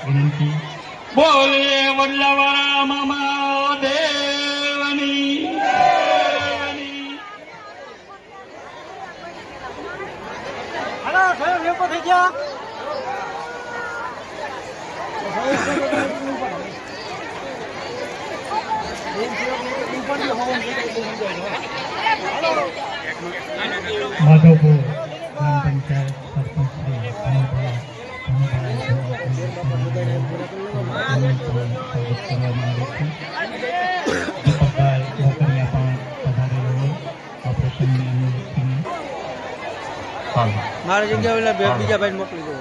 વિનંતી. બોલીએ વડલાવાળા મામા દેવની. હાલો સ્વયં વેપો થઈ ગયા. માધવપુર ગ્રામ પંચાયત સરપંચ શ્રી ધનુભાઈ દીપકભાઈ મોકરિયા પણ પધારેલો હોય ઓપરેશનની અનુમતિની. મારી જગ્યાએ ઓલા બીજા ભાઈ મોકલી દો.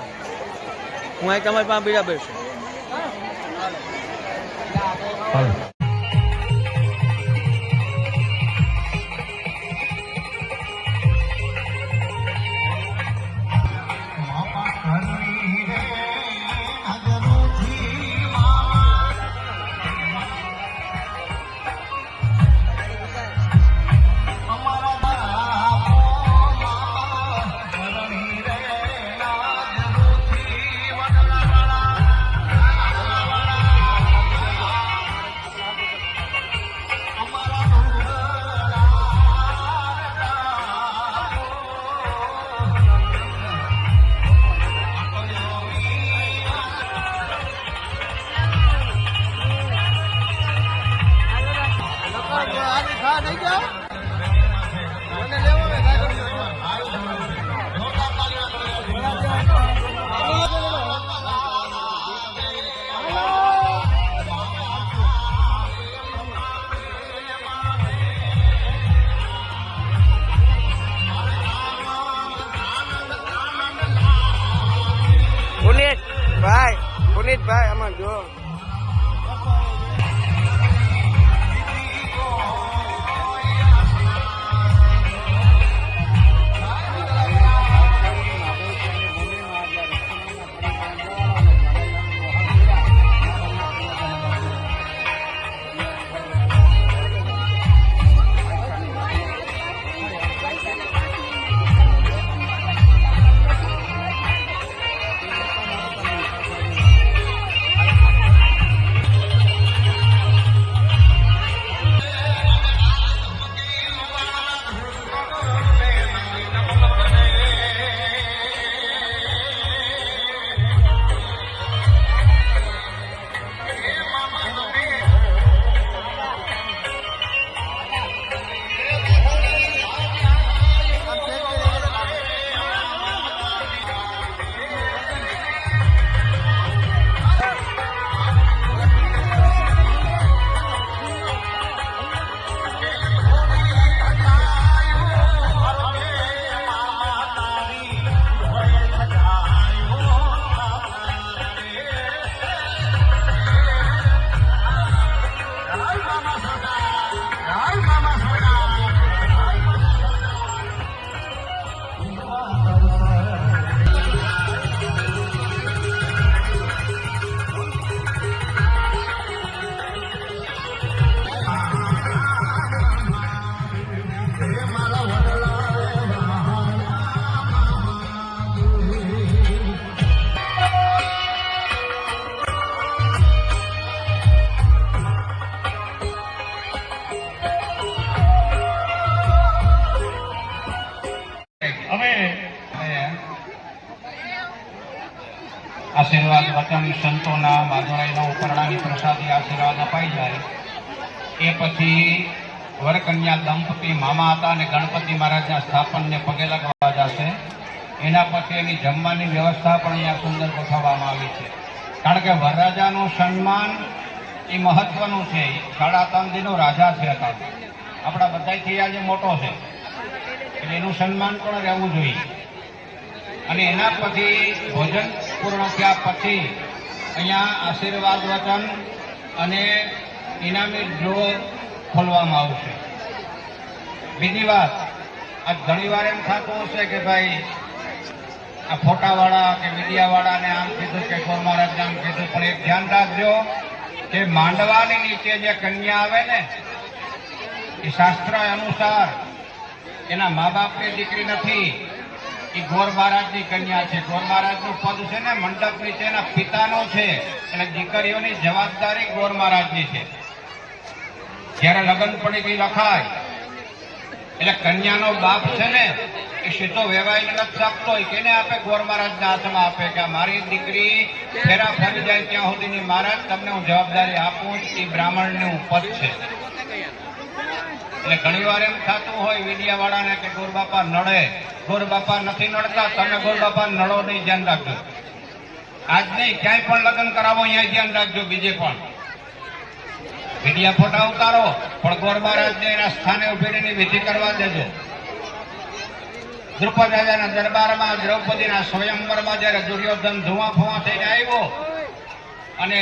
હું અહીં તમારી પાસે બીજા બેસું. પુનિતભાઈ આમાં જો આશીર્વાદ વચન સંતોના માધવરાયના ઉપરણાની પ્રસાદી આશીર્વાદ અપાઈ જાય એ પછી વરકન્યા દંપતી મામા હતા અને ગણપતિ મહારાજના સ્થાપનને પગે લગાવવા જશે. એના પછી એની જમવાની વ્યવસ્થા પણ અહીંયા સુંદર ગોઠવવામાં આવી છે. કારણ કે વરરાજાનું સન્માન એ મહત્વનું છે. 3.5 દિનો રાજા છે. હતા આપણા બધાથી આજે મોટો છે એટલે એનું સન્માન પણ રહેવું જોઈએ. અને એના પછી ભોજન પૂર્ણ થયા પછી અહીંયા આશીર્વાદ વચન અને ઇનામી ડ્રો ખોલવામાં આવશે. બીજી વાત, આ ઘણીવાર એમ થતું હશે કે ભાઈ આ ફોટાવાળા કે મીડિયાવાળાને આમ કીધું કે ગોર મહારાજને આમ કીધું, પણ એક ધ્યાન રાખજો કે માંડવાની નીચે જે કન્યા આવે ને એ શાસ્ત્ર અનુસાર એના મા બાપની દીકરી નથી, એ ગોર મહારાજની કન્યા છે. ગોર મહારાજનું પદ છે ને મંડપ નીચે એના પિતાનો છે, એટલે દીકરીઓની જવાબદારી ગોર મહારાજની છે. જયારે લગ્ન પડી લખાય એટલે કન્યાનો બાપ છે ને એ સીધો વેવાઈને નથી આપતો, એ કેને આપે? ગોર મહારાજના હાથમાં આપે કે મારી દીકરી ફેરા ફરી જાય ત્યાં સુધીની મહારાજ તમને હું જવાબદારી આપું. એ બ્રાહ્મણનું પદ છે. એટલે ઘણી વાર એમ થતું હોય મીડિયા વાળાને કે ગોર બાપા નડે. ગોર બાપા નથી નડતા, તમે ગોર બાપા નડો નહીં, ધ્યાન રાખજો. આજ નહીં, ક્યાંય પણ લગ્ન કરાવો અહીંયા ધ્યાન રાખજો. બીજે પણ મીડિયા ફોટા ઉતારો, પણ ગોર મહારાજને એના સ્થાને ઉભીને વિધિ કરવા દેજો. દ્રુપદ રાજાના દરબારમાં દ્રૌપદીના સ્વયંવરમાં જયારે દુર્યોધન ધુઆ ફુઆ થઈને આવ્યો અને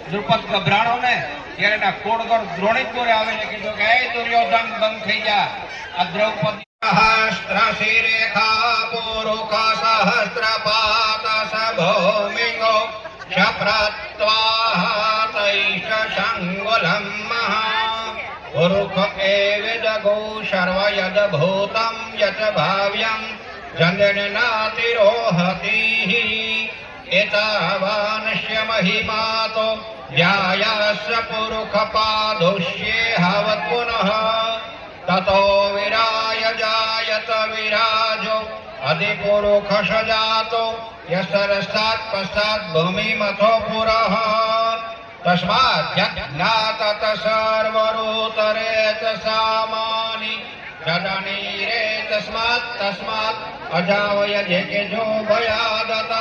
દ્રુપદ ગભરાણો ને ત્યારે એના કોડગોળ દ્રોણિતપુરે આવીને કીધું કે હે દુર્યોધન બંધ થઈ જા. આ દ્રૌપદી સહસ્ત્ર શિરેખા પુરુષ સહસ્ત્રપાત સભૌમિંગો ક્ષપ્રત્વાહતૈષ સંગુલમ મહા પુરુષ એવિદગો સર્વ યદ ભૂતમ યત ભાવ્યમ જન્યનાતિરોહતિ એતાવાનસ્ય મહિમાતો ધ્યાયસ્ય પુરુષ પાદુષ્યે હવત પુનઃ તતો વિરાય જાયત વિરાજો અધિપુરુષ સજાતો યસરસ્તાત પશ્ચાત ભૂમિમથો પુરઃ તસ્માત જ્ઞાત સર્વરૂતરેત સામાની જનની રે તસ્માત અજાવય જે જો ભયાદતઃ